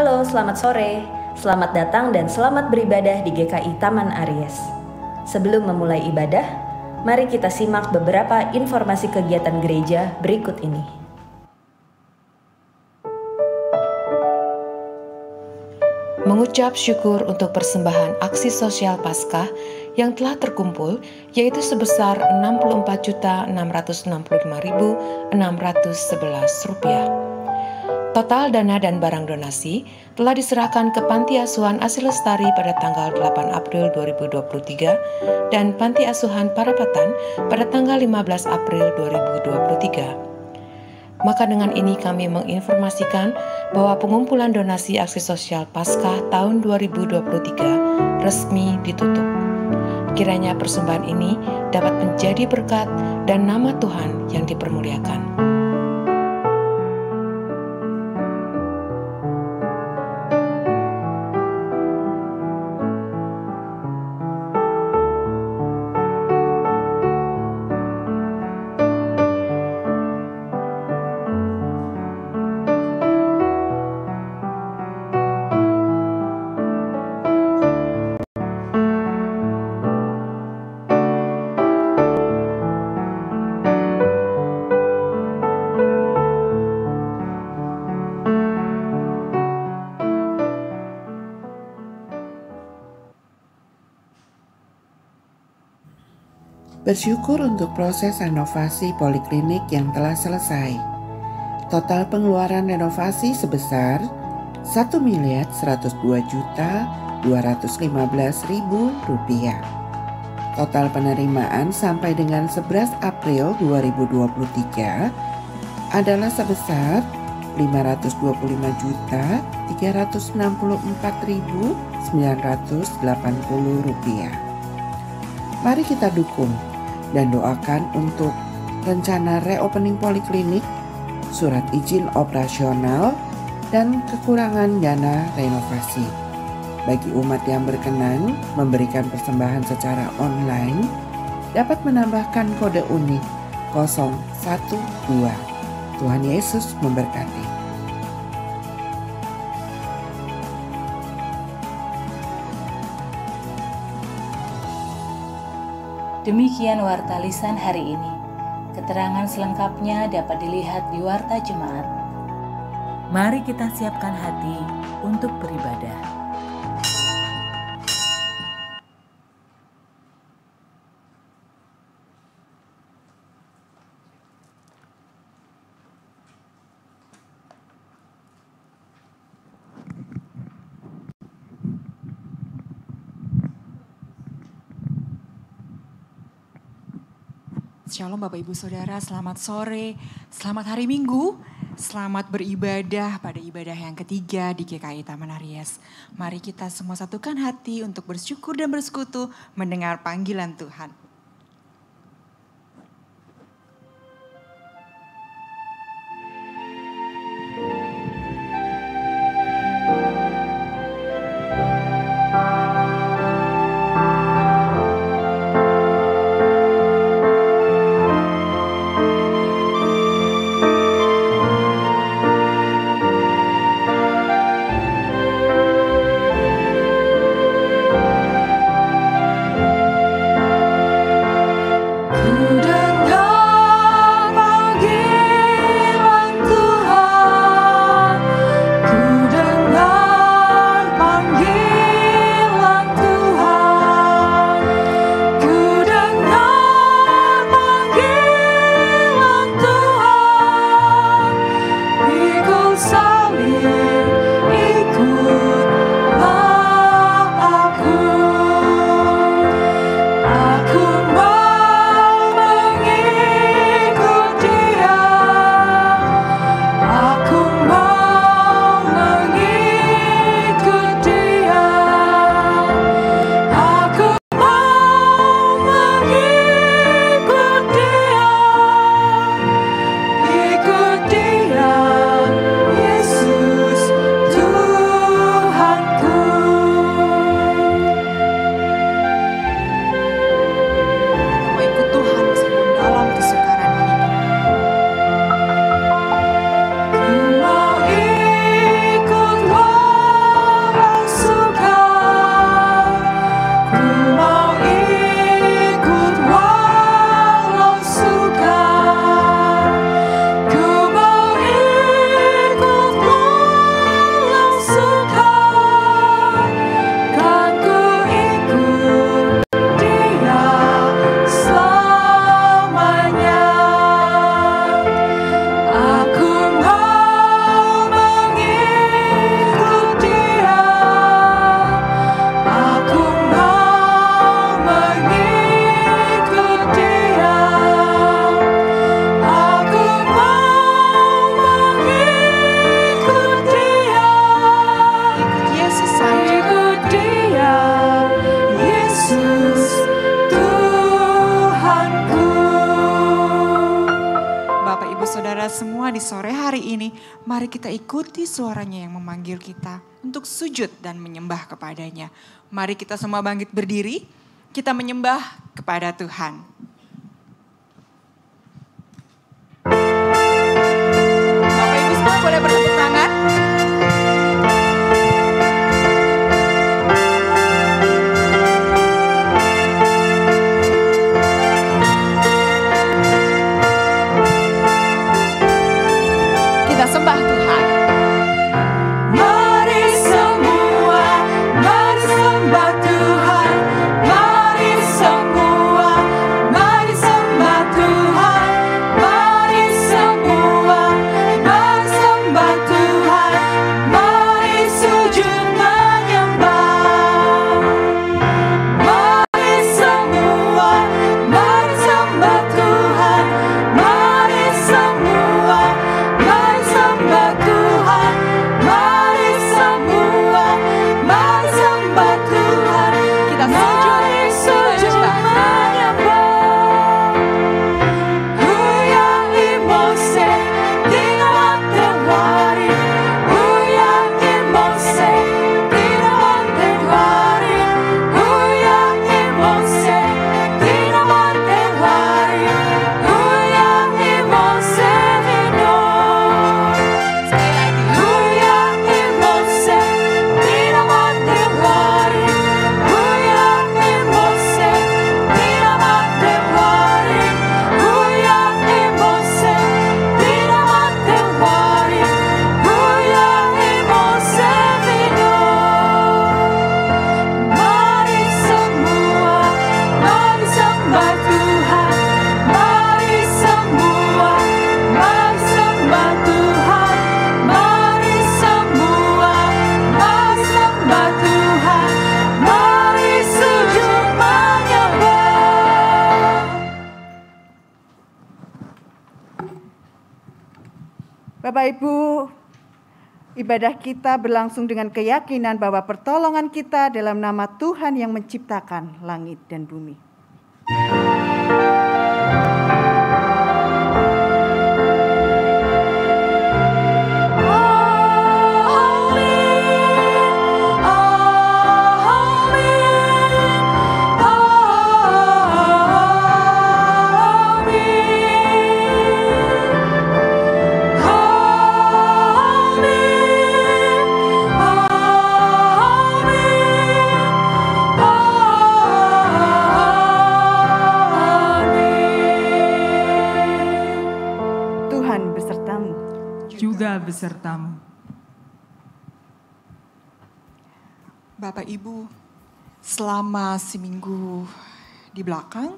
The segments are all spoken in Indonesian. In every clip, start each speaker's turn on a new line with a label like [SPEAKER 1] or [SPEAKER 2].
[SPEAKER 1] Halo, selamat sore. Selamat datang dan selamat beribadah di GKI Taman Aries. Sebelum memulai ibadah, mari kita simak beberapa informasi kegiatan gereja berikut ini.
[SPEAKER 2] Mengucap syukur untuk persembahan aksi sosial Paskah yang telah terkumpul, yaitu sebesar Rp64.665.611. Total dana dan barang donasi telah diserahkan ke Panti Asuhan Asih Lestari pada tanggal 8 April 2023 dan Panti Asuhan Parapatan pada tanggal 15 April 2023. Maka dengan ini kami menginformasikan bahwa pengumpulan donasi aksi sosial Paskah tahun 2023 resmi ditutup. Kiranya persembahan ini dapat menjadi berkat dan nama Tuhan yang dipermuliakan.
[SPEAKER 3] Bersyukur untuk proses renovasi poliklinik yang telah selesai. Total pengeluaran renovasi sebesar Rp1.102.215.000. Total penerimaan sampai dengan 11 April 2023 adalah sebesar Rp525.364.980. Mari kita dukung dan doakan untuk rencana reopening poliklinik, surat izin operasional, dan kekurangan dana renovasi. Bagi umat yang berkenan memberikan persembahan secara online, dapat menambahkan kode unik 012. Tuhan Yesus memberkati.
[SPEAKER 4] Demikian Warta Lisan hari ini. Keterangan selengkapnya dapat dilihat di Warta Jemaat.
[SPEAKER 1] Mari kita siapkan hati untuk beribadah.
[SPEAKER 5] Shalom Bapak Ibu Saudara, selamat sore, selamat hari Minggu, selamat beribadah pada ibadah yang ketiga di GKI Taman Aries. Mari kita semua satukan hati untuk bersyukur dan bersekutu mendengar panggilan Tuhan. Mari kita ikuti suaranya yang memanggil kita untuk sujud dan menyembah kepadanya. Mari kita semua bangkit berdiri, kita menyembah kepada Tuhan. Bapak Ibu semua boleh bertepuk tangan. Kita sembah Tuhan. Mari semua, mari sembah Tuhan. Mari semua, mari sembah Tuhan. Mari semua, mari sembah Tuhan. Mari sujud menyembah. Mari semua, mari sembah Tuhan. Mari semua, mari sembah Tuhan. Mari semua, mari sembah Tuhan. Kita sujud menyembah. Huya imose, tina matewari. Huya imose, tina matewari. Huya imose, tina matewari. Huya imose vino. Sekali lagi. Huya imose, tina matewari. Huya imose, tina matewari. Huya imose, tina matewari. Huya imose vino. Mari semua, mari sembah Tuhan. Mari semua, mari sembah Tuhan. Mari semua, mari sembah Tuhan. Mari sujud menyembah.
[SPEAKER 6] Bapak Ibu, ibadah kita berlangsung dengan keyakinan bahwa pertolongan kita dalam nama Tuhan yang menciptakan langit dan bumi. Tuhan besertamu.
[SPEAKER 7] juga besertamu.
[SPEAKER 5] Bapak Ibu, selama seminggu di belakang,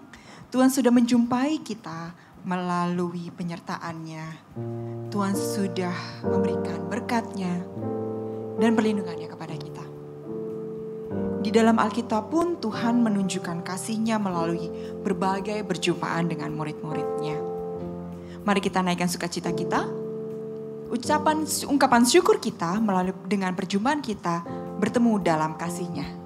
[SPEAKER 5] Tuhan sudah menjumpai kita melalui penyertaan-Nya. Tuhan sudah memberikan berkat-Nya dan perlindungan-Nya kepada kita. Di dalam Alkitab pun Tuhan menunjukkan kasih-Nya melalui berbagai perjumpaan dengan murid-murid-Nya. Mari kita naikkan sukacita kita, ungkapan syukur kita melalui dengan perjumpaan kita bertemu dalam kasih-Nya.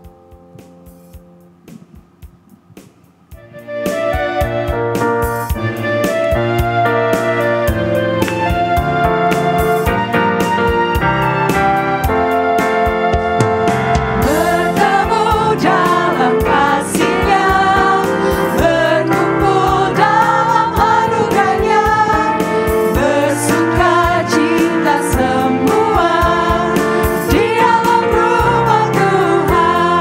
[SPEAKER 8] Semua di dalam rumah Tuhan.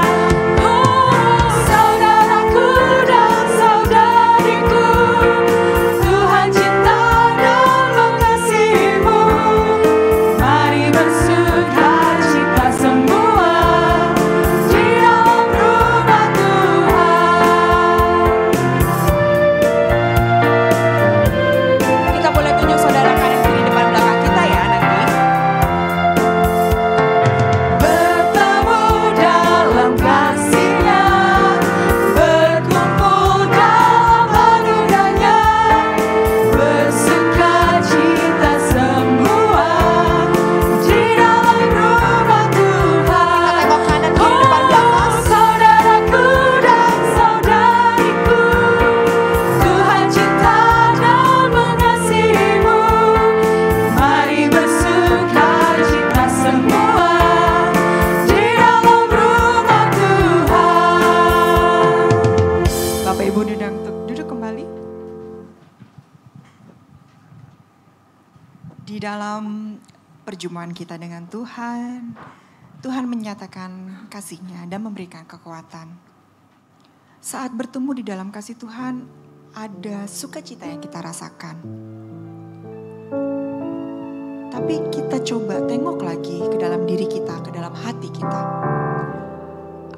[SPEAKER 5] Di dalam perjumpaan kita dengan Tuhan, Tuhan menyatakan kasih-Nya dan memberikan kekuatan. Saat bertemu di dalam kasih Tuhan, ada sukacita yang kita rasakan. Tapi kita coba tengok lagi ke dalam diri kita, ke dalam hati kita.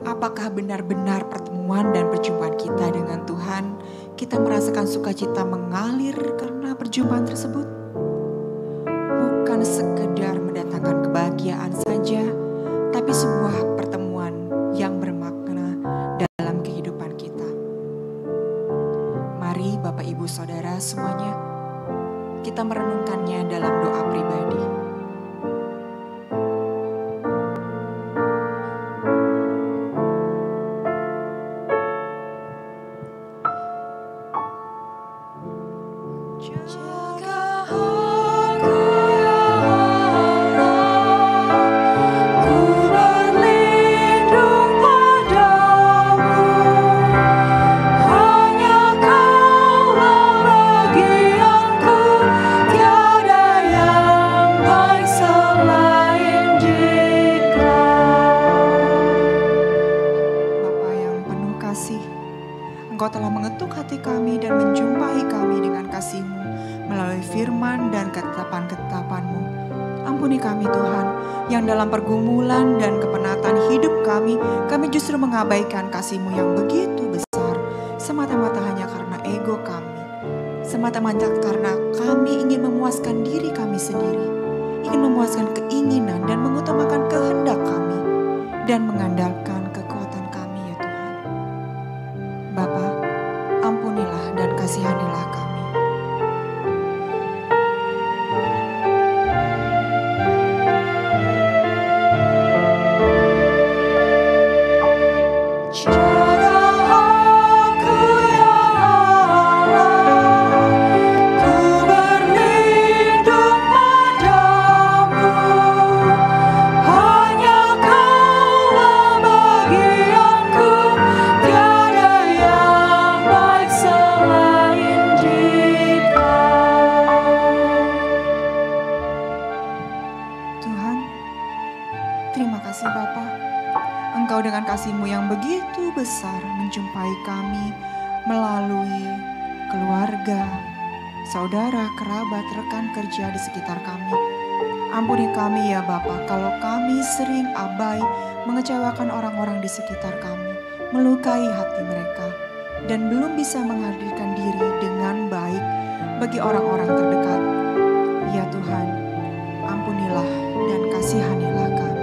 [SPEAKER 5] Apakah benar-benar pertemuan dan perjumpaan kita dengan Tuhan, kita merasakan sukacita mengalir karena perjumpaan tersebut? Bukan sekedar mendatangkan kebahagiaan saja, tapi sebuah pertemuan yang bermakna dalam kehidupan kita. Mari Bapak Ibu Saudara semuanya, kita merenungkannya dalam doa pribadi. Engkau telah mengetuk hati kami dan menjumpai kami dengan kasih-Mu melalui firman dan ketetapan-ketetapan-Mu. Ampuni kami Tuhan, yang dalam pergumulan dan kepenatan hidup kami justru mengabaikan kasih-Mu yang begitu besar, semata-mata hanya karena ego kami, semata-mata karena kami ingin memuaskan diri kami sendiri, ingin memuaskan keinginan dan mengutamakan kehendak kami, dan mengandalkan kekuatan kami ya Tuhan. Bapa, ampunilah dan kasihanilah kami. Kasih-Mu yang begitu besar menjumpai kami melalui keluarga, saudara, kerabat, rekan kerja di sekitar kami. Ampuni kami ya Bapa kalau kami sering abai mengecewakan orang-orang di sekitar kami, melukai hati mereka, dan belum bisa menghadirkan diri dengan baik bagi orang-orang terdekat. Ya Tuhan, ampunilah dan kasihanilah kami.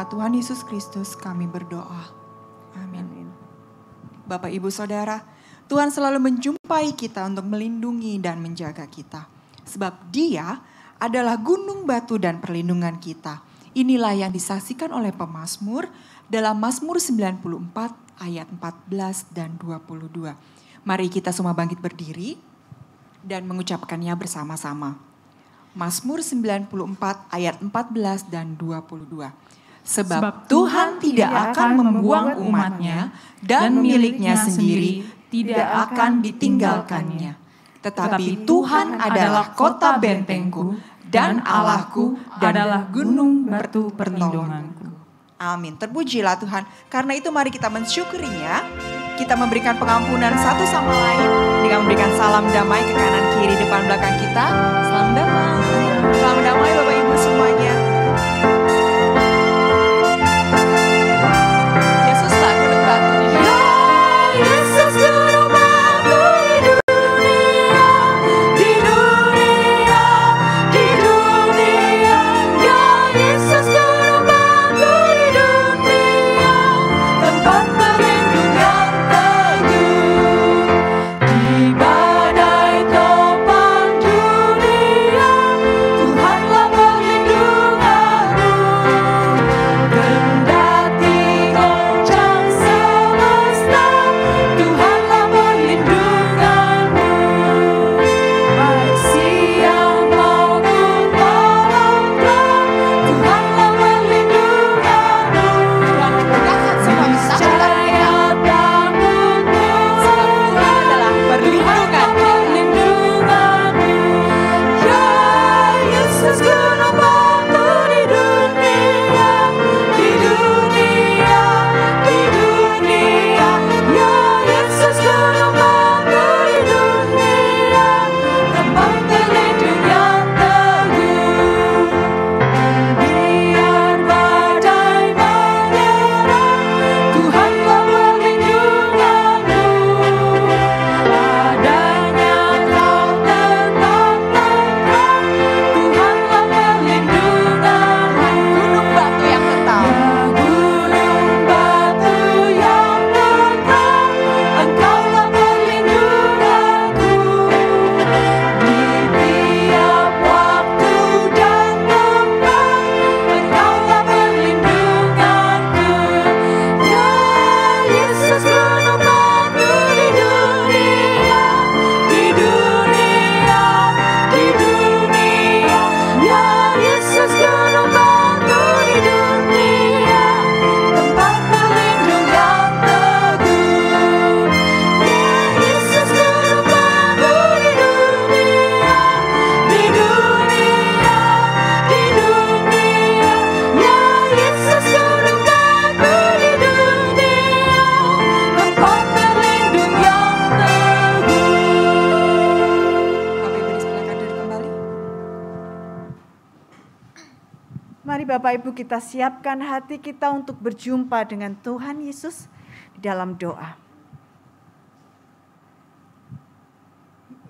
[SPEAKER 5] Tuhan Yesus Kristus kami berdoa. Amin. Bapak Ibu Saudara, Tuhan selalu menjumpai kita untuk melindungi dan menjaga kita. Sebab Dia adalah gunung batu dan perlindungan kita. Inilah yang disaksikan oleh pemazmur dalam Mazmur 94 ayat 14 dan 22. Mari kita semua bangkit berdiri dan mengucapkannya bersama-sama. Mazmur 94 ayat 14 dan 22. Sebab Tuhan tidak akan membuang umat-Nya dan milik-Nya sendiri tidak akan ditinggalkannya. Tetapi Tuhan adalah kota bentengku dan Allahku adalah gunung batu perlindunganku. Amin. Terpujilah Tuhan. Karena itu mari kita mensyukurinya. Kita memberikan pengampunan satu sama lain dengan memberikan salam damai ke kanan kiri depan belakang kita. Salam damai. Salam damai Bapak Ibu semuanya.
[SPEAKER 8] Tempat
[SPEAKER 6] Mari Bapak Ibu kita siapkan hati kita untuk berjumpa dengan Tuhan Yesus di dalam doa.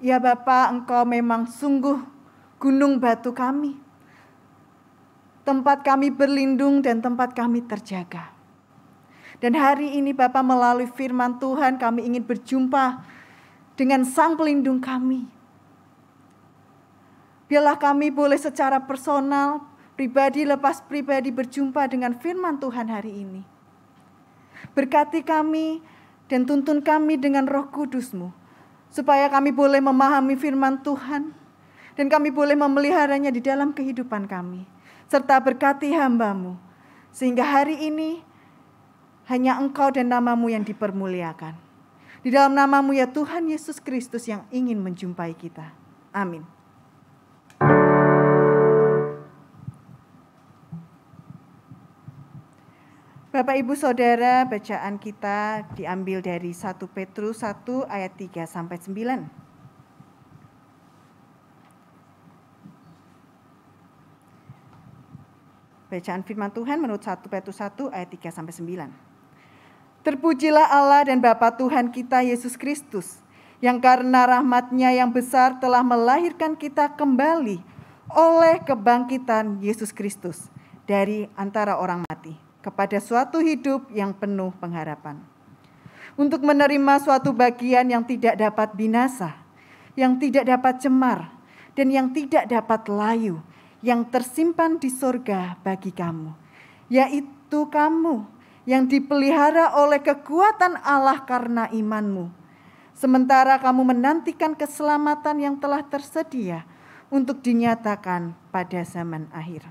[SPEAKER 6] Ya Bapa, Engkau memang sungguh gunung batu kami, tempat kami berlindung dan tempat kami terjaga. Dan hari ini Bapa, melalui firman Tuhan kami ingin berjumpa dengan Sang Pelindung kami. Biarlah kami boleh secara personal, pribadi lepas pribadi berjumpa dengan firman Tuhan hari ini. Berkati kami dan tuntun kami dengan Roh Kudus-Mu, supaya kami boleh memahami firman Tuhan dan kami boleh memeliharanya di dalam kehidupan kami. Serta berkati hamba-Mu, sehingga hari ini hanya Engkau dan nama-Mu yang dipermuliakan. Di dalam nama-Mu ya Tuhan Yesus Kristus yang ingin menjumpai kita. Amin. Bapak Ibu Saudara, bacaan kita diambil dari 1 Petrus 1 ayat 3 sampai 9. Bacaan firman Tuhan menurut 1 Petrus 1 ayat 3 sampai 9. Terpujilah Allah dan Bapa Tuhan kita Yesus Kristus, yang karena rahmat-Nya yang besar telah melahirkan kita kembali oleh kebangkitan Yesus Kristus dari antara orang mati, kepada suatu hidup yang penuh pengharapan. Untuk menerima suatu bagian yang tidak dapat binasa, yang tidak dapat cemar, dan yang tidak dapat layu, yang tersimpan di sorga bagi kamu, yaitu kamu yang dipelihara oleh kekuatan Allah karena imanmu, sementara kamu menantikan keselamatan yang telah tersedia untuk dinyatakan pada zaman akhir.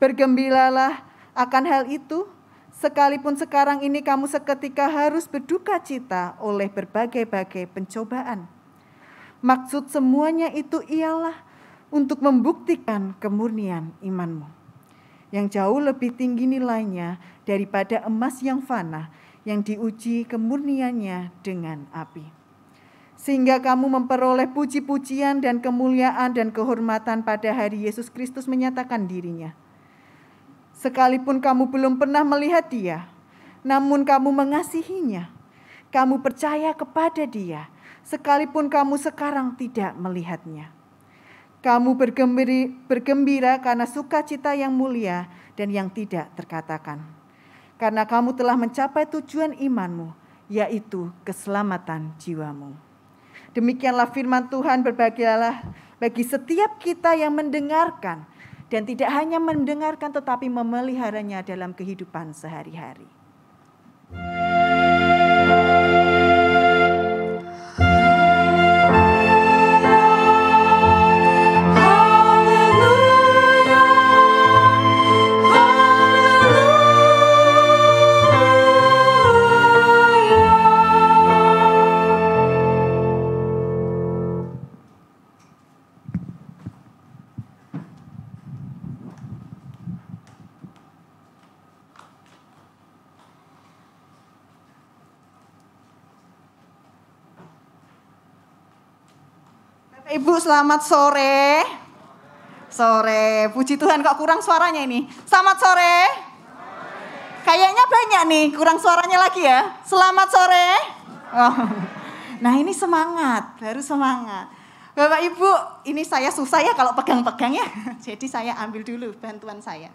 [SPEAKER 6] Bergembiralah akan hal itu, sekalipun sekarang ini kamu seketika harus berduka cita oleh berbagai-bagai pencobaan. Maksud semuanya itu ialah untuk membuktikan kemurnian imanmu, yang jauh lebih tinggi nilainya daripada emas yang fana, yang diuji kemurniannya dengan api. Sehingga kamu memperoleh puji-pujian dan kemuliaan dan kehormatan pada hari Yesus Kristus menyatakan dirinya. Sekalipun kamu belum pernah melihat Dia, namun kamu mengasihinya. Kamu percaya kepada Dia, sekalipun kamu sekarang tidak melihatnya. Kamu bergembira karena sukacita yang mulia dan yang tidak terkatakan. Karena kamu telah mencapai tujuan imanmu, yaitu keselamatan jiwamu. Demikianlah firman Tuhan, berbahagialah bagi setiap kita yang mendengarkan, dan tidak hanya mendengarkan tetapi memeliharanya dalam kehidupan sehari-hari. Ibu, selamat sore. Sore, puji Tuhan, kok kurang suaranya ini. Selamat sore. Kayaknya banyak nih, kurang suaranya lagi ya. Selamat sore. Oh. Nah ini semangat, baru semangat. Bapak Ibu, ini saya susah ya kalau pegang-pegang ya. Jadi saya ambil dulu bantuan saya.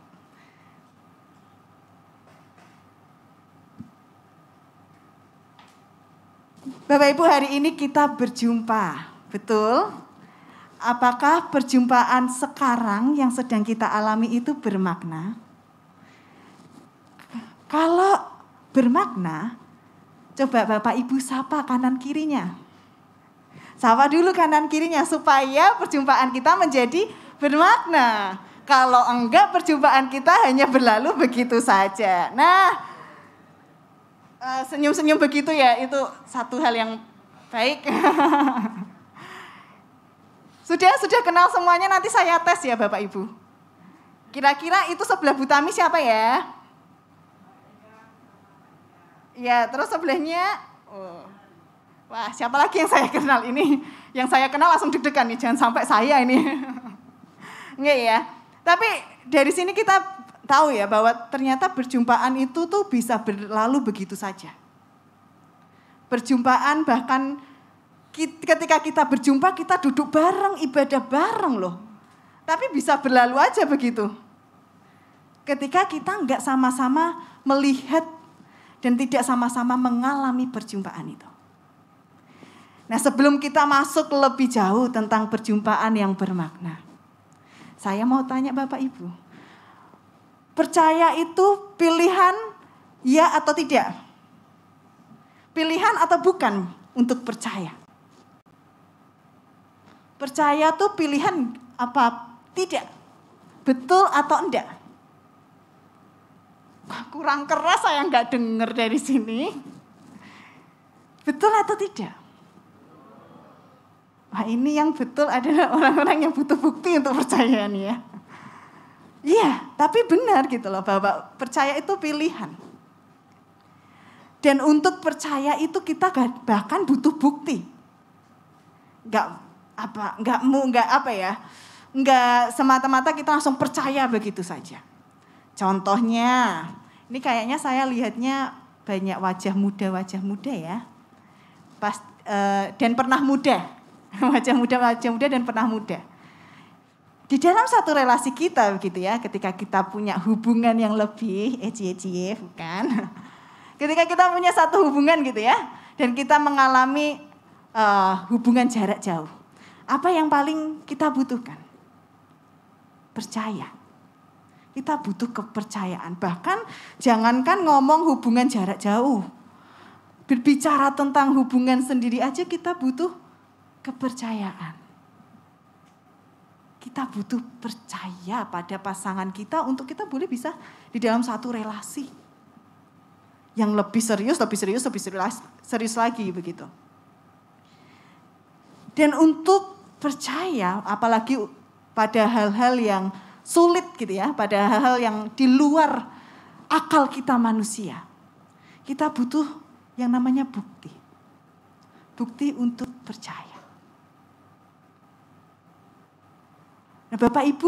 [SPEAKER 6] Bapak Ibu, hari ini kita berjumpa, betul? Apakah perjumpaan sekarang yang sedang kita alami itu bermakna? Kalau bermakna, coba Bapak Ibu sapa kanan kirinya. Sapa dulu kanan kirinya supaya perjumpaan kita menjadi bermakna. Kalau enggak, perjumpaan kita hanya berlalu begitu saja. Nah, senyum-senyum begitu ya, itu satu hal yang baik. Sudah kenal semuanya, nanti saya tes ya Bapak Ibu. Kira-kira itu sebelah Bu Tami siapa ya? Ya, terus sebelahnya, wah siapa lagi yang saya kenal ini? Yang saya kenal langsung deg-degan nih, jangan sampai saya ini. Enggak ya. Tapi dari sini kita tahu ya bahwa ternyata perjumpaan itu tuh bisa berlalu begitu saja. Perjumpaan bahkan ketika kita berjumpa kita duduk bareng, ibadah bareng loh. Tapi bisa berlalu aja begitu. Ketika kita nggak sama-sama melihat dan tidak sama-sama mengalami perjumpaan itu. Nah, sebelum kita masuk lebih jauh tentang perjumpaan yang bermakna, saya mau tanya Bapak Ibu, percaya itu pilihan ya atau tidak? Pilihan atau bukan untuk percaya? Percaya tuh pilihan apa tidak? Betul atau enggak? Kurang keras saya nggak dengar dari sini. Betul atau tidak? Wah, ini yang betul adalah orang-orang yang butuh bukti untuk percaya nih ya. Iya, tapi benar gitu loh bahwa percaya itu pilihan. Dan untuk percaya itu kita bahkan butuh bukti. Enggak semata-mata kita langsung percaya begitu saja. Contohnya, ini kayaknya saya lihatnya banyak wajah muda ya. Dan pernah muda. wajah muda dan pernah muda. Di dalam satu relasi kita begitu ya, ketika kita punya hubungan yang lebih, bukan. Ketika kita punya satu hubungan gitu ya, dan kita mengalami hubungan jarak jauh. Apa yang paling kita butuhkan? Percaya. Kita butuh kepercayaan. Bahkan jangankan ngomong hubungan jarak jauh. Berbicara tentang hubungan sendiri aja kita butuh kepercayaan. Kita butuh percaya pada pasangan kita untuk kita boleh bisa di dalam satu relasi. Yang lebih serius lagi begitu. Dan untuk percaya, apalagi pada hal-hal yang sulit gitu ya, pada hal-hal yang di luar akal kita manusia, kita butuh yang namanya bukti. Bukti untuk percaya. Nah, Bapak Ibu,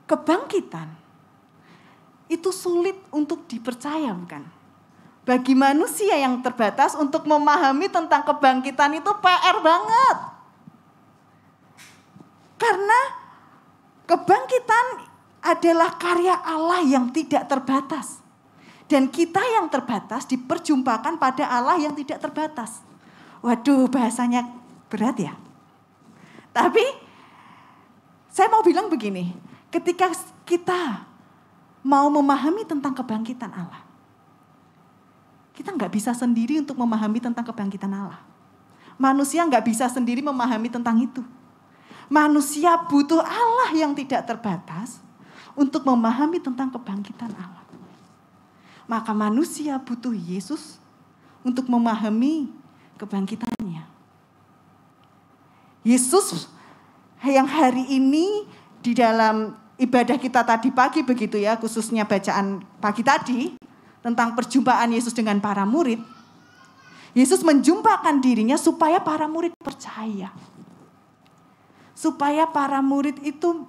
[SPEAKER 6] kebangkitan itu sulit untuk dipercaya, bukan? Bagi manusia yang terbatas untuk memahami tentang kebangkitan itu PR banget. Karena kebangkitan adalah karya Allah yang tidak terbatas. Dan kita yang terbatas diperjumpakan pada Allah yang tidak terbatas. Waduh, bahasanya berat ya. Tapi saya mau bilang begini, ketika kita mau memahami tentang kebangkitan Allah, kita nggak bisa sendiri untuk memahami tentang kebangkitan Allah. Manusia nggak bisa sendiri memahami tentang itu. Manusia butuh Allah yang tidak terbatas untuk memahami tentang kebangkitan Allah. Maka manusia butuh Yesus untuk memahami kebangkitannya. Yesus yang hari ini di dalam ibadah kita tadi pagi begitu ya, khususnya bacaan pagi tadi tentang perjumpaan Yesus dengan para murid. Yesus menjumpakan dirinya supaya para murid percaya. Supaya para murid itu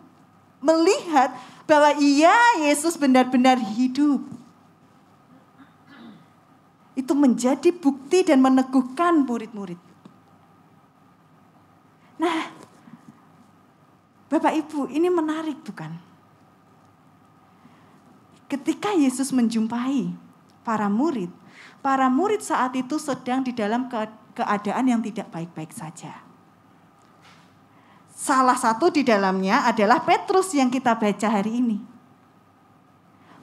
[SPEAKER 6] melihat bahwa iya, Yesus benar-benar hidup. Itu menjadi bukti dan meneguhkan murid-murid. Nah, Bapak Ibu, ini menarik bukan? Ketika Yesus menjumpai para murid saat itu sedang di dalam keadaan yang tidak baik-baik saja. Salah satu di dalamnya adalah Petrus yang kita baca hari ini.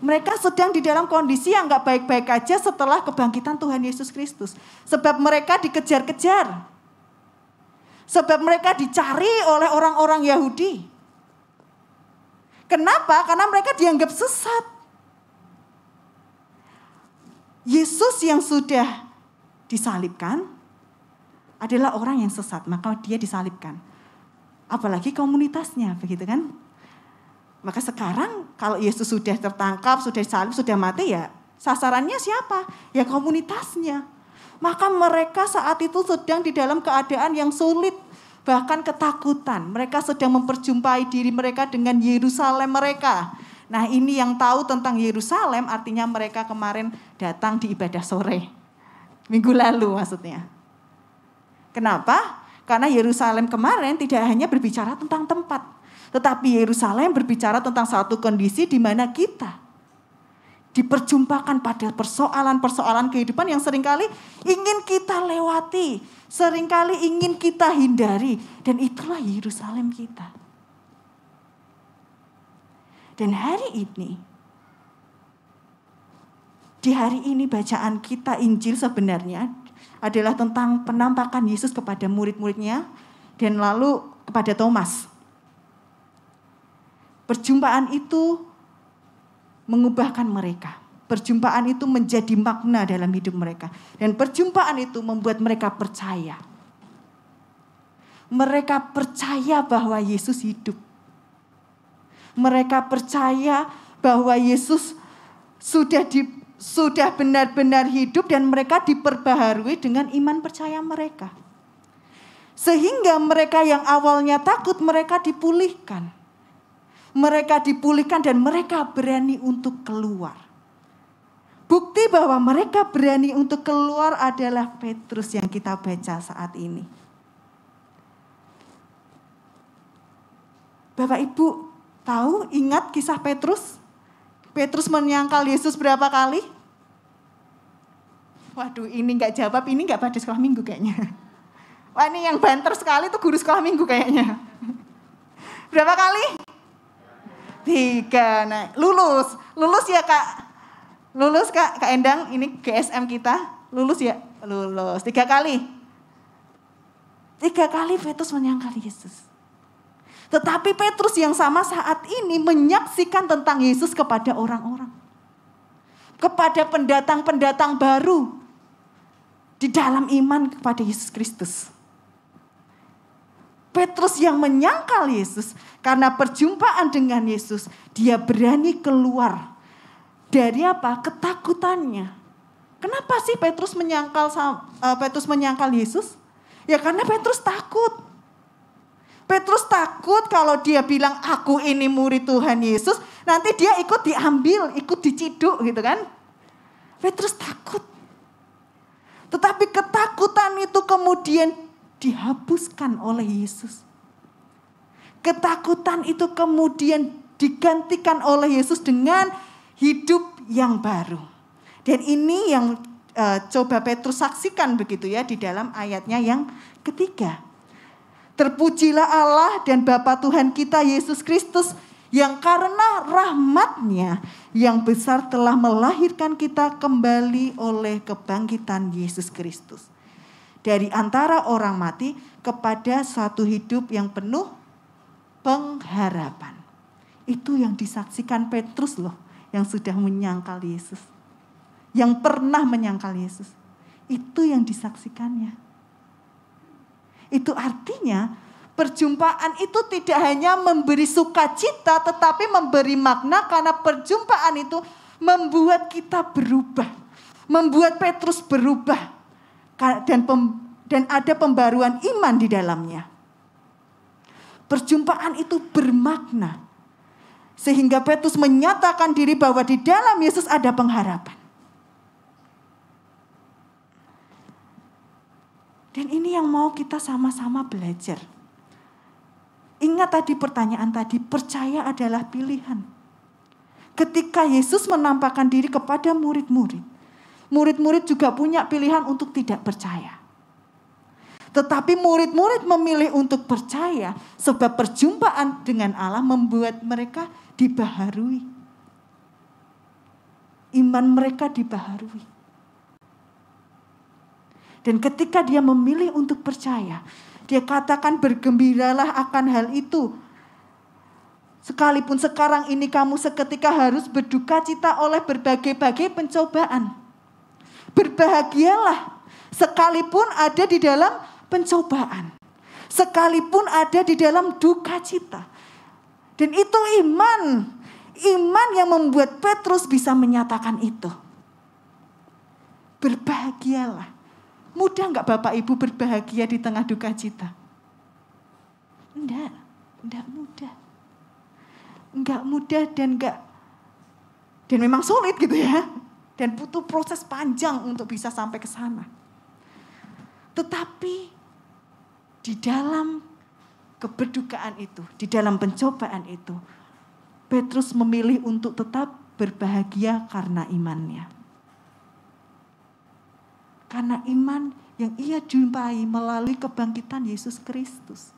[SPEAKER 6] Mereka sedang di dalam kondisi yang gak baik-baik aja setelah kebangkitan Tuhan Yesus Kristus. Sebab mereka dikejar-kejar. Sebab mereka dicari oleh orang-orang Yahudi. Kenapa? Karena mereka dianggap sesat. Yesus yang sudah disalibkan adalah orang yang sesat, maka dia disalibkan. Apalagi komunitasnya, begitu kan? Maka sekarang kalau Yesus sudah tertangkap, sudah disalib, sudah mati, ya sasarannya siapa? Ya komunitasnya. Maka mereka saat itu sedang di dalam keadaan yang sulit. bahkan ketakutan. Mereka sedang memperjumpai diri mereka dengan Yerusalem mereka. Nah, ini yang tahu tentang Yerusalem artinya mereka kemarin datang di ibadah sore. Minggu lalu maksudnya. Kenapa? Karena Yerusalem kemarin tidak hanya berbicara tentang tempat, tetapi Yerusalem berbicara tentang satu kondisi di mana kita diperjumpakan pada persoalan-persoalan kehidupan yang seringkali ingin kita lewati, seringkali ingin kita hindari, dan itulah Yerusalem kita. Dan di hari ini bacaan kita Injil sebenarnya adalah tentang penampakan Yesus kepada murid-muridnya dan lalu kepada Thomas. Perjumpaan itu mengubahkan mereka. Perjumpaan itu menjadi makna dalam hidup mereka. Dan perjumpaan itu membuat mereka percaya. Mereka percaya bahwa Yesus hidup. Mereka percaya bahwa Yesus sudah benar-benar hidup dan mereka diperbaharui dengan iman percaya mereka. Sehingga mereka yang awalnya takut, mereka dipulihkan. Mereka dipulihkan dan mereka berani untuk keluar. Bukti bahwa mereka berani untuk keluar adalah Petrus yang kita baca saat ini. Bapak Ibu tahu, ingat kisah Petrus? Petrus menyangkal Yesus berapa kali? Waduh, ini gak jawab, ini gak pada sekolah minggu kayaknya. Wah, ini yang banter sekali tuh guru sekolah minggu kayaknya. Berapa kali? 3. Nah, lulus ya Kak. Lulus Kak Endang, ini GSM kita. Lulus ya? Lulus. 3 kali. 3 kali Petrus menyangkal Yesus. Tetapi Petrus yang sama saat ini menyaksikan tentang Yesus kepada orang-orang. Kepada pendatang-pendatang baru. Di dalam iman kepada Yesus Kristus. Petrus yang menyangkal Yesus, karena perjumpaan dengan Yesus, dia berani keluar dari apa? Ketakutannya. Kenapa sih Petrus menyangkal Yesus? Ya karena Petrus takut. Petrus takut kalau dia bilang aku ini murid Tuhan Yesus, nanti dia ikut diambil, ikut diciduk gitu kan. Petrus takut. Tetapi ketakutan itu kemudian dihapuskan oleh Yesus. Ketakutan itu kemudian digantikan oleh Yesus dengan hidup yang baru. Dan ini yang coba Petrus saksikan begitu ya di dalam ayatnya yang ketiga. Terpujilah Allah dan Bapa Tuhan kita Yesus Kristus yang karena rahmat-Nya yang besar telah melahirkan kita kembali oleh kebangkitan Yesus Kristus. Dari antara orang mati kepada suatu hidup yang penuh pengharapan. Itu yang disaksikan Petrus loh, yang sudah menyangkal Yesus. Yang pernah menyangkal Yesus. Itu yang disaksikannya. Itu artinya perjumpaan itu tidak hanya memberi sukacita, tetapi memberi makna karena perjumpaan itu membuat kita berubah. Membuat Petrus berubah. Dan ada pembaruan iman di dalamnya. Perjumpaan itu bermakna. Sehingga Petrus menyatakan diri bahwa di dalam Yesus ada pengharapan. Dan ini yang mau kita sama-sama belajar. Ingat tadi pertanyaan tadi, percaya adalah pilihan. Ketika Yesus menampakkan diri kepada murid-murid, murid-murid juga punya pilihan untuk tidak percaya. Tetapi murid-murid memilih untuk percaya sebab perjumpaan dengan Allah membuat mereka dibaharui. Iman mereka dibaharui. Dan ketika dia memilih untuk percaya, dia katakan bergembiralah akan hal itu. Sekalipun sekarang ini kamu seketika harus berduka cita oleh berbagai-bagai pencobaan. Berbahagialah sekalipun ada di dalam pencobaan. Sekalipun ada di dalam duka cita. Dan itu iman. Iman yang membuat Petrus bisa menyatakan itu. Berbahagialah. Mudah gak Bapak Ibu berbahagia di tengah duka cita? enggak mudah. Enggak mudah dan memang sulit gitu ya. Dan butuh proses panjang untuk bisa sampai ke sana. Tetapi di dalam keberdukaan itu, di dalam pencobaan itu, Petrus memilih untuk tetap berbahagia karena imannya. Karena iman yang ia jumpai melalui kebangkitan Yesus Kristus.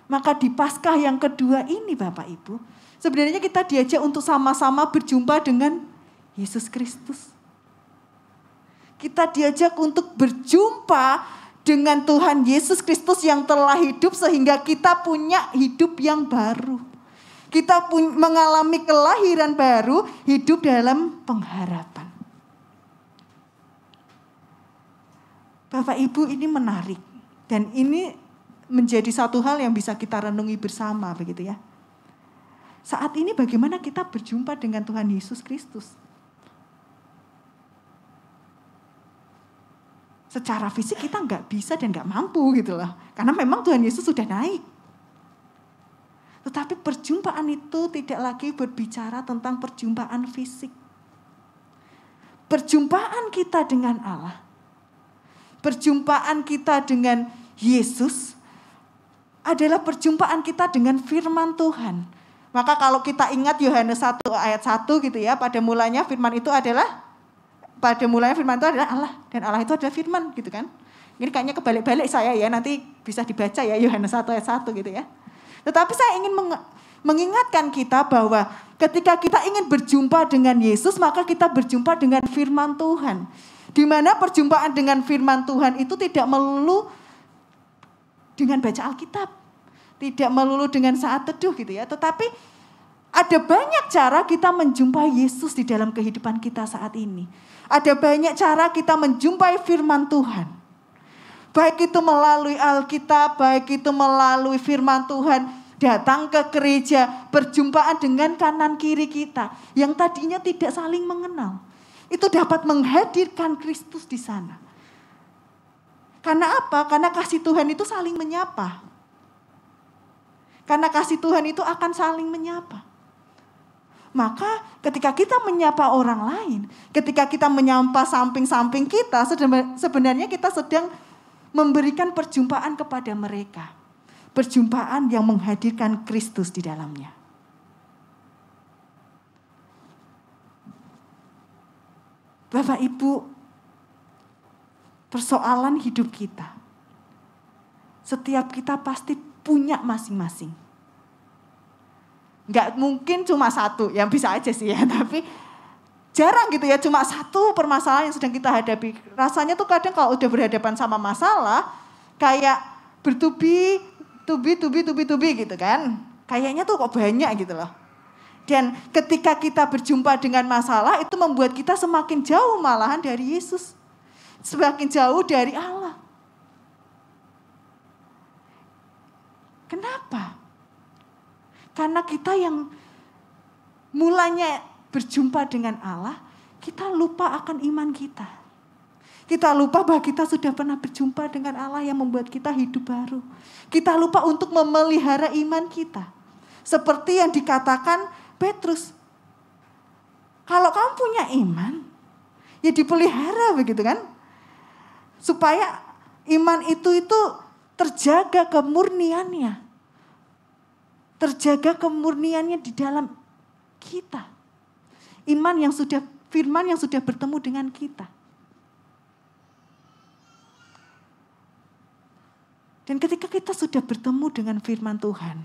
[SPEAKER 6] Maka di Paskah yang kedua ini Bapak Ibu, sebenarnya kita diajak untuk sama-sama berjumpa dengan Yesus Kristus. Kita diajak untuk berjumpa dengan Tuhan Yesus Kristus yang telah hidup sehingga kita punya hidup yang baru. Kita mengalami kelahiran baru, hidup dalam pengharapan. Bapak Ibu, ini menarik dan ini menjadi satu hal yang bisa kita renungi bersama begitu ya. Saat ini bagaimana kita berjumpa dengan Tuhan Yesus Kristus? Secara fisik kita nggak bisa dan nggak mampu gitu loh. Karena memang Tuhan Yesus sudah naik. Tetapi perjumpaan itu tidak lagi berbicara tentang perjumpaan fisik. Perjumpaan kita dengan Allah, perjumpaan kita dengan Yesus adalah perjumpaan kita dengan firman Tuhan. Maka kalau kita ingat Yohanes 1 ayat 1 gitu ya, pada mulanya firman itu adalah Allah dan Allah itu adalah firman gitu kan. Ini kayaknya kebalik-balik saya ya, nanti bisa dibaca ya Yohanes 1 ayat 1 gitu ya. Tetapi saya ingin mengingatkan kita bahwa ketika kita ingin berjumpa dengan Yesus, maka kita berjumpa dengan firman Tuhan. Di mana perjumpaan dengan firman Tuhan itu tidak melulu dengan baca Alkitab, tidak melulu dengan saat teduh gitu ya. Tetapi ada banyak cara kita menjumpai Yesus di dalam kehidupan kita saat ini. Ada banyak cara kita menjumpai firman Tuhan. Baik itu melalui Alkitab, baik itu melalui firman Tuhan, datang ke gereja, perjumpaan dengan kanan kiri kita yang tadinya tidak saling mengenal. Itu dapat menghadirkan Kristus di sana. Karena apa? Karena kasih Tuhan itu saling menyapa. Karena kasih Tuhan itu akan saling menyapa. Maka ketika kita menyapa orang lain, ketika kita menyapa samping-samping kita, sebenarnya kita sedang memberikan perjumpaan kepada mereka. Perjumpaan yang menghadirkan Kristus di dalamnya. Bapak Ibu, persoalan hidup kita, setiap kita pasti punya masing-masing. Nggak mungkin cuma satu, ya bisa aja sih ya, tapi jarang gitu ya, cuma satu permasalahan yang sedang kita hadapi. Rasanya tuh kadang kalau udah berhadapan sama masalah, kayak bertubi gitu kan. Kayaknya tuh kok banyak gitu loh. Dan ketika kita berjumpa dengan masalah, itu membuat kita semakin jauh malahan dari Yesus. Semakin jauh dari Allah. Kenapa? Karena kita yang mulanya berjumpa dengan Allah, kita lupa akan iman kita. Kita lupa bahwa kita sudah pernah berjumpa dengan Allah yang membuat kita hidup baru. Kita lupa untuk memelihara iman kita. Seperti yang dikatakan Petrus. Kalau kamu punya iman, ya dipelihara begitu kan. Supaya iman itu terjaga kemurniannya. Terjaga kemurniannya di dalam kita. Firman yang sudah bertemu dengan kita. Dan ketika kita sudah bertemu dengan firman Tuhan,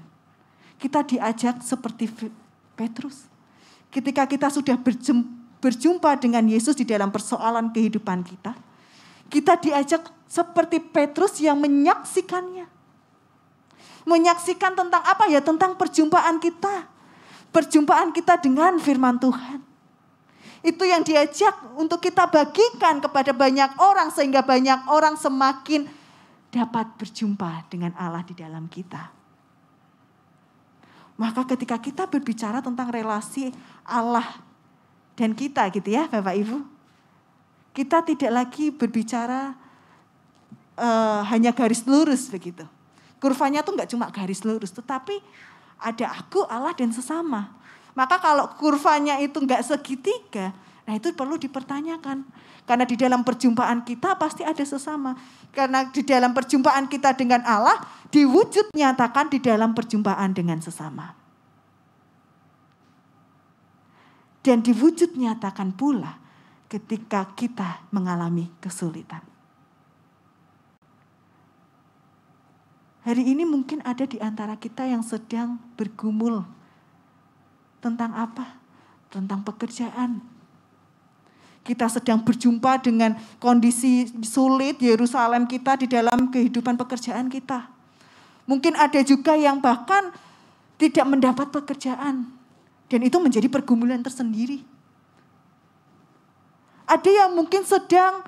[SPEAKER 6] kita diajak seperti Petrus. Ketika kita sudah berjumpa dengan Yesus di dalam persoalan kehidupan kita, kita diajak seperti Petrus yang menyaksikannya. Menyaksikan tentang apa ya? Tentang perjumpaan kita. Perjumpaan kita dengan firman Tuhan. Itu yang diajak untuk kita bagikan kepada banyak orang sehingga banyak orang semakin dapat berjumpa dengan Allah di dalam kita. Maka ketika kita berbicara tentang relasi Allah dan kita gitu ya Bapak Ibu. Kita tidak lagi berbicara hanya garis lurus begitu. Kurvanya tuh nggak cuma garis lurus, tetapi ada aku, Allah, dan sesama. Maka kalau kurvanya itu nggak segitiga, nah itu perlu dipertanyakan. Karena di dalam perjumpaan kita pasti ada sesama. Karena di dalam perjumpaan kita dengan Allah, diwujud nyatakan di dalam perjumpaan dengan sesama. Dan diwujud nyatakan pula ketika kita mengalami kesulitan. Hari ini mungkin ada di antara kita yang sedang bergumul. Tentang apa? Tentang pekerjaan. Kita sedang berjumpa dengan kondisi sulit Yerusalem kita di dalam kehidupan pekerjaan kita. Mungkin ada juga yang bahkan tidak mendapat pekerjaan. Dan itu menjadi pergumulan tersendiri. Ada yang mungkin sedang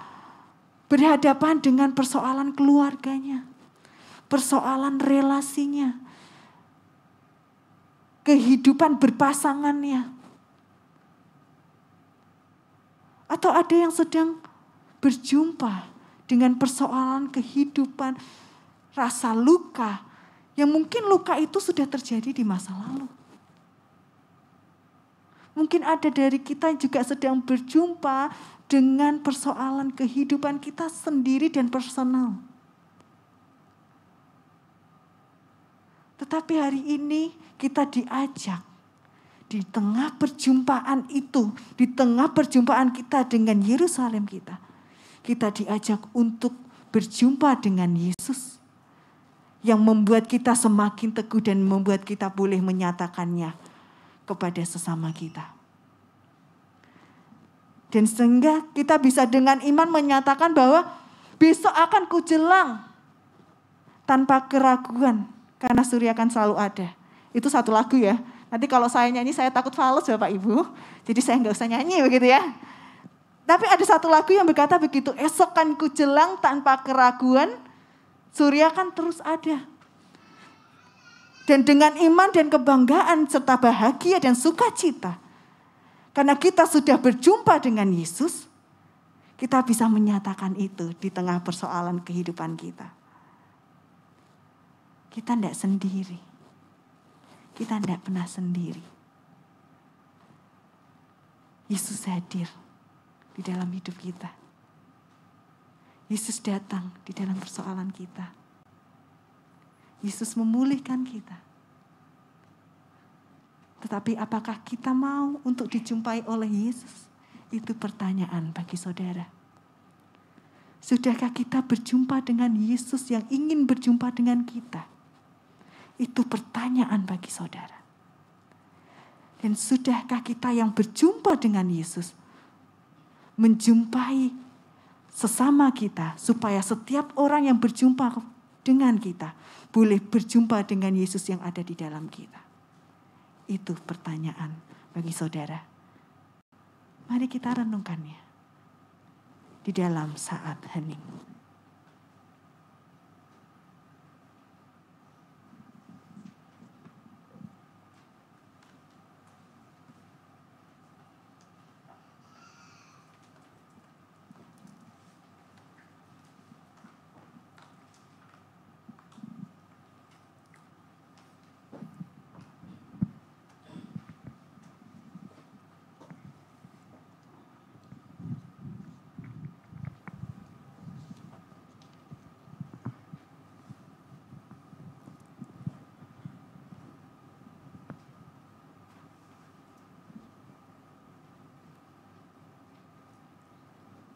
[SPEAKER 6] berhadapan dengan persoalan keluarganya. Persoalan relasinya. Kehidupan berpasangannya. Atau ada yang sedang berjumpa dengan persoalan kehidupan, rasa luka. Yang mungkin luka itu sudah terjadi di masa lalu. Mungkin ada dari kita juga sedang berjumpa dengan persoalan kehidupan kita sendiri dan personal. Tetapi hari ini kita diajak di tengah perjumpaan itu, di tengah perjumpaan kita dengan Yerusalem kita. Kita diajak untuk berjumpa dengan Yesus yang membuat kita semakin teguh dan membuat kita boleh menyatakannya kepada sesama kita. Dan sehingga kita bisa dengan iman menyatakan bahwa besok akan kujelang tanpa keraguan karena surya akan selalu ada. Itu satu lagu ya. Nanti kalau saya nyanyi saya takut fals Bapak Ibu. Jadi saya nggak usah nyanyi begitu ya. Tapi ada satu lagu yang berkata begitu. Esok kan kujelang tanpa keraguan, surya kan terus ada. Dan dengan iman dan kebanggaan serta bahagia dan sukacita. Karena kita sudah berjumpa dengan Yesus, kita bisa menyatakan itu di tengah persoalan kehidupan kita. Kita tidak sendiri. Kita tidak pernah sendiri. Yesus hadir di dalam hidup kita. Yesus datang di dalam persoalan kita. Yesus memulihkan kita. Tetapi apakah kita mau untuk dijumpai oleh Yesus? Itu pertanyaan bagi saudara. Sudahkah kita berjumpa dengan Yesus yang ingin berjumpa dengan kita? Itu pertanyaan bagi saudara. Dan sudahkah kita yang berjumpa dengan Yesus menjumpai sesama kita supaya setiap orang yang berjumpa dengan kita boleh berjumpa dengan Yesus yang ada di dalam kita? Itu pertanyaan bagi saudara. Mari kita renungkannya di dalam saat hening.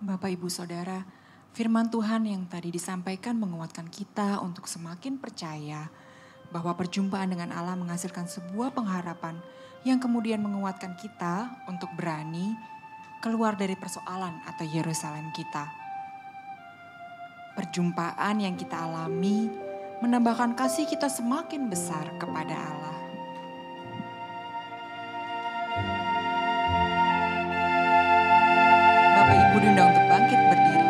[SPEAKER 5] Bapak, Ibu, Saudara, firman Tuhan yang tadi disampaikan menguatkan kita untuk semakin percaya bahwa perjumpaan dengan Allah menghasilkan sebuah pengharapan yang kemudian menguatkan kita untuk berani keluar dari persoalan atau Yerusalem kita. Perjumpaan yang kita alami menambahkan kasih kita semakin besar kepada Allah. Bapak Ibu diundang untuk bangkit berdiri.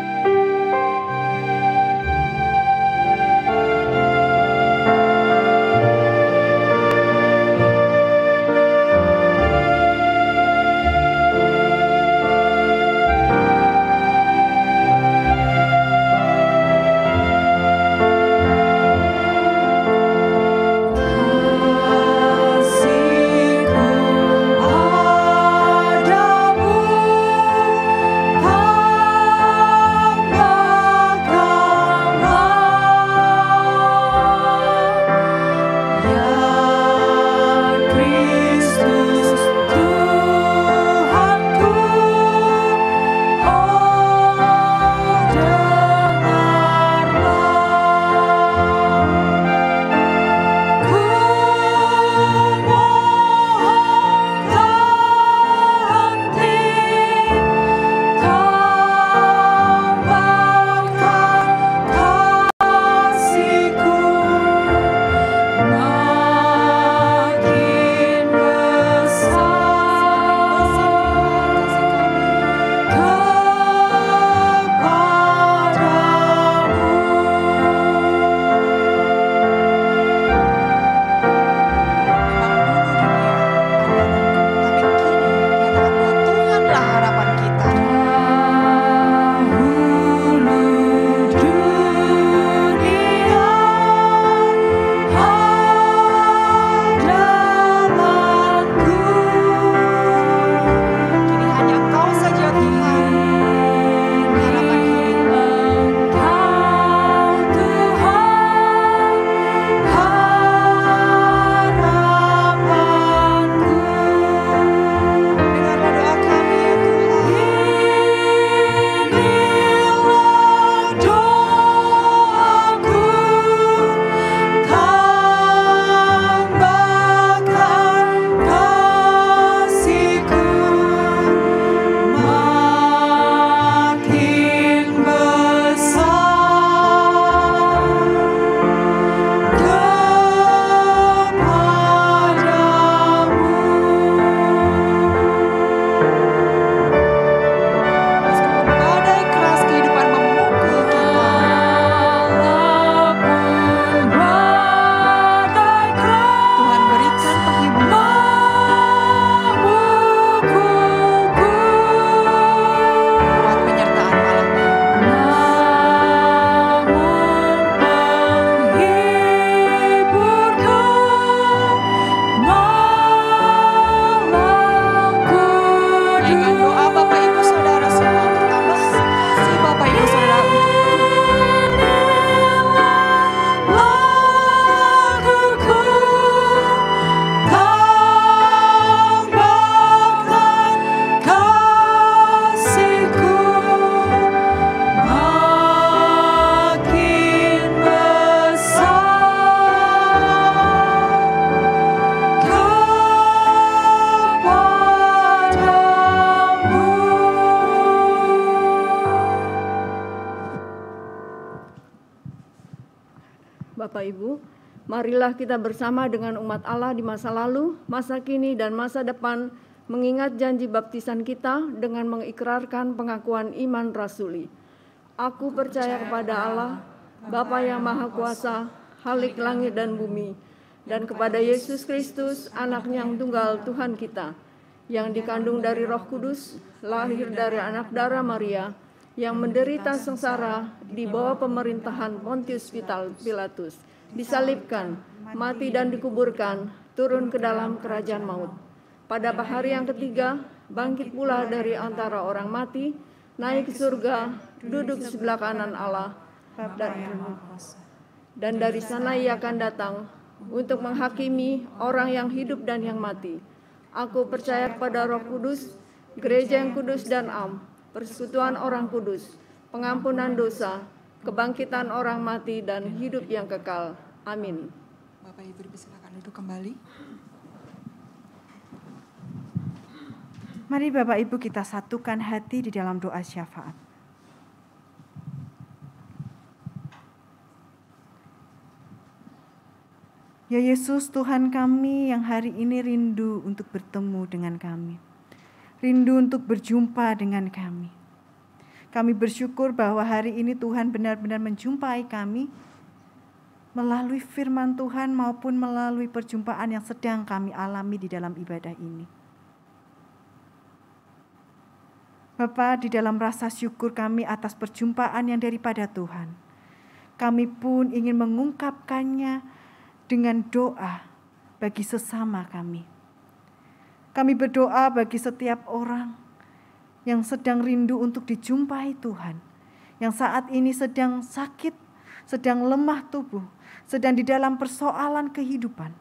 [SPEAKER 8] Bapak Ibu, marilah kita bersama dengan umat Allah di masa lalu, masa kini, dan masa depan mengingat janji baptisan kita dengan mengikrarkan pengakuan iman rasuli. Aku percaya kepada Allah, Bapa yang Maha Kuasa, Khalik langit dan bumi, dan kepada Yesus Kristus, Anak-Nya yang tunggal Tuhan kita, yang dikandung dari Roh Kudus, lahir dari anak darah Maria, yang menderita sengsara di bawah pemerintahan Pontius Pilatus, disalibkan, mati dan dikuburkan, turun ke dalam kerajaan maut. Pada hari yang ketiga, bangkit pula dari antara orang mati, naik ke surga, duduk di sebelah kanan Allah, dan dari sana Ia akan datang untuk menghakimi orang yang hidup dan yang mati. Aku percaya kepada Roh Kudus, gereja yang kudus dan am, persekutuan orang kudus, pengampunan dosa, kebangkitan orang mati, dan hidup yang kekal. Amin.
[SPEAKER 5] Bapak Ibu dipersilakan duduk kembali.
[SPEAKER 6] Mari Bapak Ibu kita satukan hati di dalam doa syafaat. Ya Yesus, Tuhan kami yang hari ini rindu untuk bertemu dengan kami. Rindu untuk berjumpa dengan kami. Kami bersyukur bahwa hari ini Tuhan benar-benar menjumpai kami melalui firman Tuhan maupun melalui perjumpaan yang sedang kami alami di dalam ibadah ini. Bapa, di dalam rasa syukur kami atas perjumpaan yang daripada Tuhan, kami pun ingin mengungkapkannya dengan doa bagi sesama kami. Kami berdoa bagi setiap orang yang sedang rindu untuk dijumpai Tuhan, yang saat ini sedang sakit, sedang lemah tubuh, sedang di dalam persoalan kehidupan,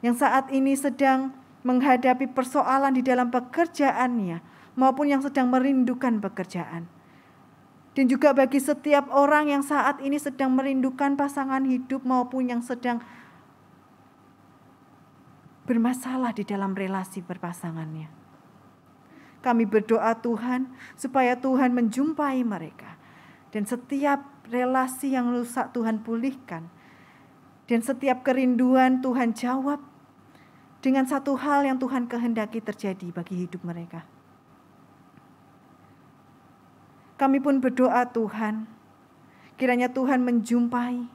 [SPEAKER 6] yang saat ini sedang menghadapi persoalan di dalam pekerjaannya, maupun yang sedang merindukan pekerjaan. Dan juga bagi setiap orang yang saat ini sedang merindukan pasangan hidup maupun yang sedang bermasalah di dalam relasi berpasangannya. Kami berdoa Tuhan supaya Tuhan menjumpai mereka. Dan setiap relasi yang rusak Tuhan pulihkan. Dan setiap kerinduan Tuhan jawab dengan satu hal yang Tuhan kehendaki terjadi bagi hidup mereka. Kami pun berdoa Tuhan, kiranya Tuhan menjumpai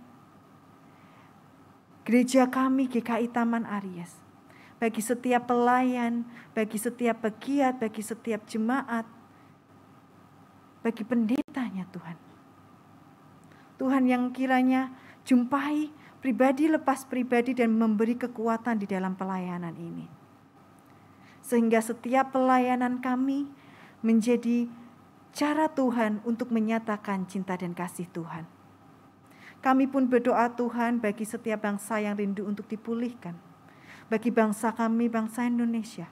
[SPEAKER 6] gereja kami GKI Taman Aries. Bagi setiap pelayan, bagi setiap pegiat, bagi setiap jemaat, bagi pendetanya Tuhan. Tuhan yang kiranya jumpai pribadi lepas pribadi dan memberi kekuatan di dalam pelayanan ini. Sehingga setiap pelayanan kami menjadi cara Tuhan untuk menyatakan cinta dan kasih Tuhan. Kami pun berdoa Tuhan bagi setiap bangsa yang rindu untuk dipulihkan. Bagi bangsa kami, bangsa Indonesia.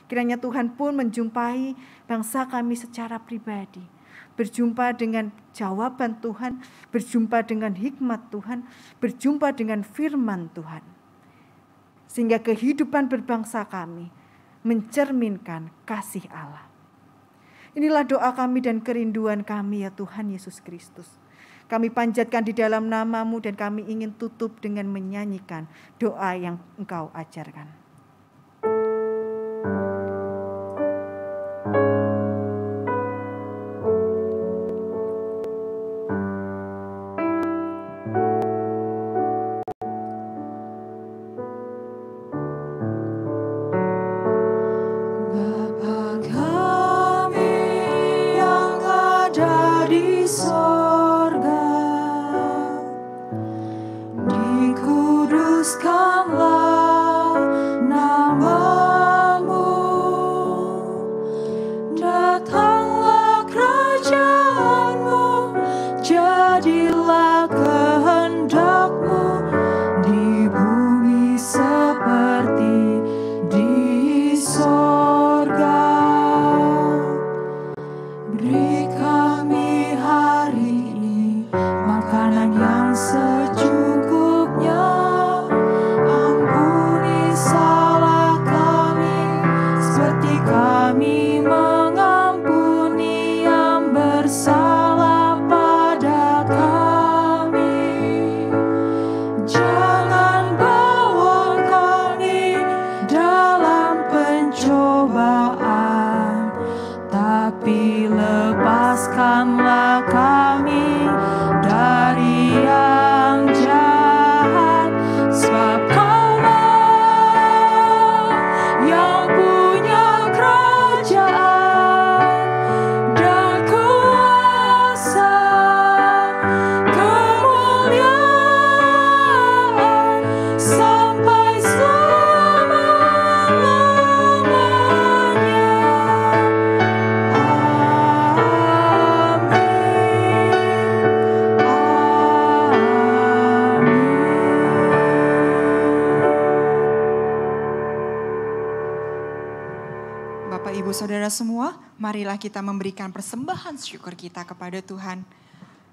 [SPEAKER 6] Kiranya Tuhan pun menjumpai bangsa kami secara pribadi. Berjumpa dengan jawaban Tuhan, berjumpa dengan hikmat Tuhan, berjumpa dengan firman Tuhan. Sehingga kehidupan berbangsa kami mencerminkan kasih Allah. Inilah doa kami dan kerinduan kami ya Tuhan Yesus Kristus. Kami panjatkan di dalam nama-Mu dan kami ingin tutup dengan menyanyikan doa yang Engkau ajarkan.
[SPEAKER 9] Secukupnya, ampun.
[SPEAKER 5] Ibu Saudara semua, marilah kita memberikan persembahan syukur kita kepada Tuhan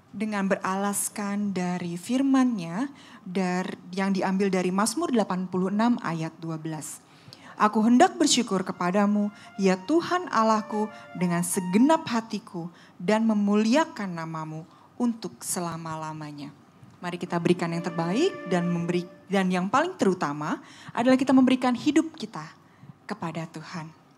[SPEAKER 5] dengan beralaskan dari firman-Nya yang diambil dari Mazmur 86 ayat 12. Aku hendak bersyukur kepadamu, ya Tuhan Allahku, dengan segenap hatiku dan memuliakan namamu untuk selama-lamanya. Mari kita berikan yang terbaik dan yang paling terutama adalah kita memberikan hidup kita kepada Tuhan.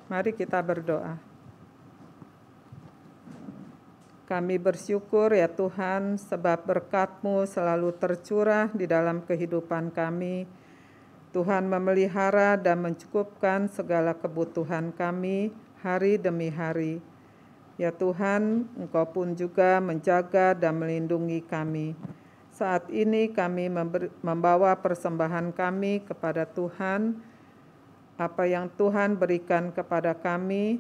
[SPEAKER 9] Mari kita berdoa. Kami bersyukur ya Tuhan sebab berkat-Mu selalu tercurah di dalam kehidupan kami. Tuhan memelihara dan mencukupkan segala kebutuhan kami hari demi hari. Ya Tuhan, Engkau pun juga menjaga dan melindungi kami. Saat ini kami membawa persembahan kami kepada Tuhan. Apa yang Tuhan berikan kepada kami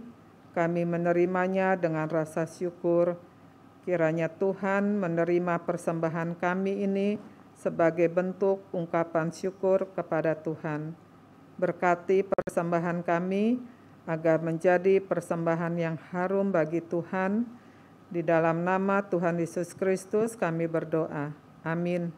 [SPEAKER 9] menerimanya dengan rasa syukur. Kiranya Tuhan menerima persembahan kami ini sebagai bentuk ungkapan syukur kepada Tuhan. Berkati persembahan kami agar menjadi persembahan yang harum bagi Tuhan. Di dalam nama Tuhan Yesus Kristus kami berdoa. Amin.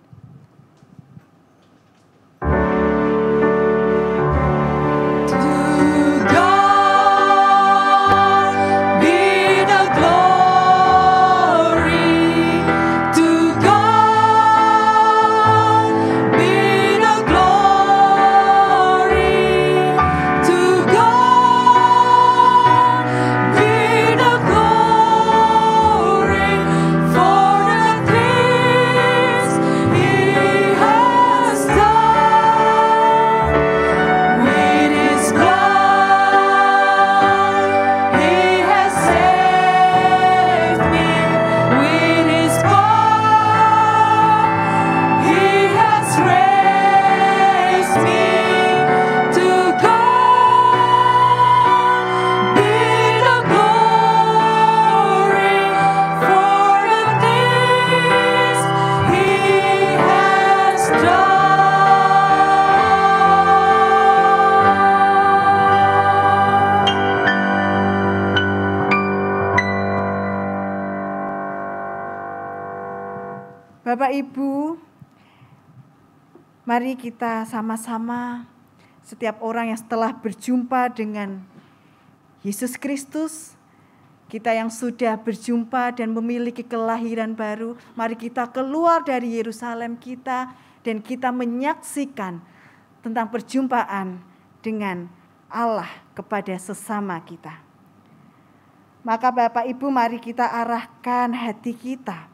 [SPEAKER 6] Bapak Ibu, mari kita sama-sama, setiap orang yang setelah berjumpa dengan Yesus Kristus, kita yang sudah berjumpa dan memiliki kelahiran baru, mari kita keluar dari Yerusalem kita dan kita menyaksikan tentang perjumpaan dengan Allah kepada sesama kita. Maka Bapak Ibu, mari kita arahkan hati kita.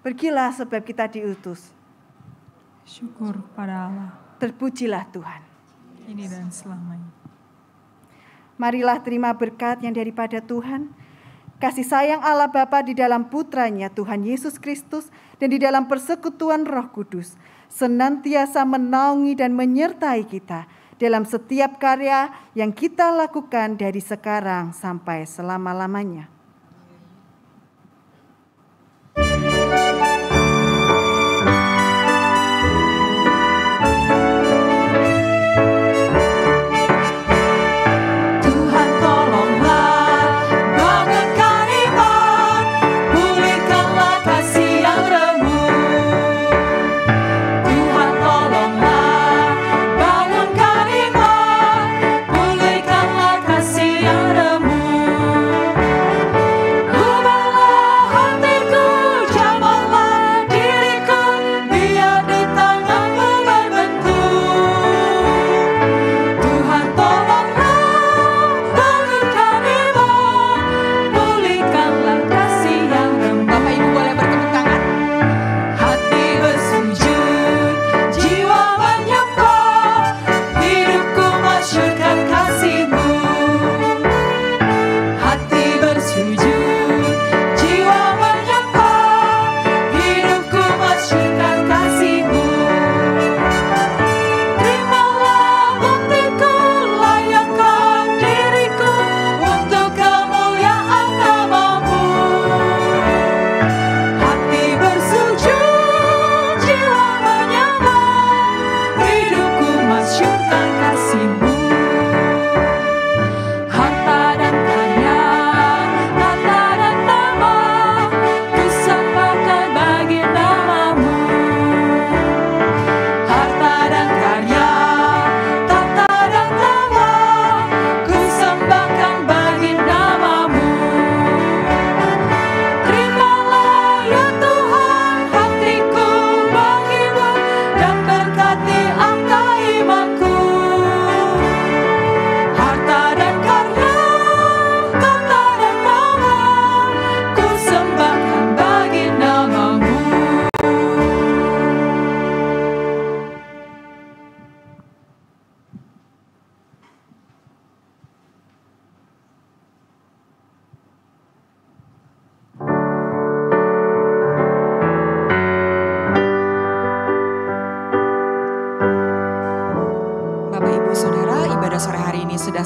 [SPEAKER 6] Pergilah sebab kita diutus.
[SPEAKER 7] Syukur pada Allah.
[SPEAKER 6] Terpujilah Tuhan.
[SPEAKER 7] Ini dan selamanya.
[SPEAKER 6] Marilah terima berkat yang daripada Tuhan, kasih sayang Allah Bapa di dalam Putranya Tuhan Yesus Kristus dan di dalam persekutuan Roh Kudus, senantiasa menaungi dan menyertai kita dalam setiap karya yang kita lakukan dari sekarang sampai selama-lamanya.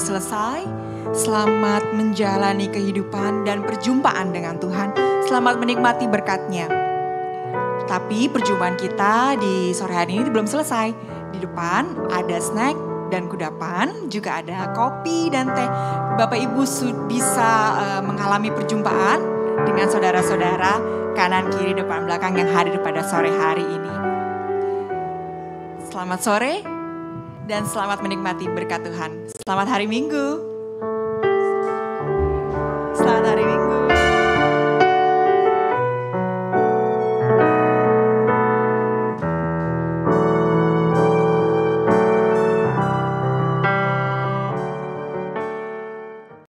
[SPEAKER 5] Selesai. Selamat menjalani kehidupan dan perjumpaan dengan Tuhan. Selamat menikmati berkat-Nya. Tapi perjumpaan kita di sore hari ini belum selesai. Di depan ada snack dan kudapan, juga ada kopi dan teh. Bapak Ibu bisa mengalami perjumpaan dengan saudara-saudara kanan, kiri, depan, belakang yang hadir pada sore hari ini. Selamat sore. Dan selamat menikmati berkat Tuhan. Selamat hari Minggu.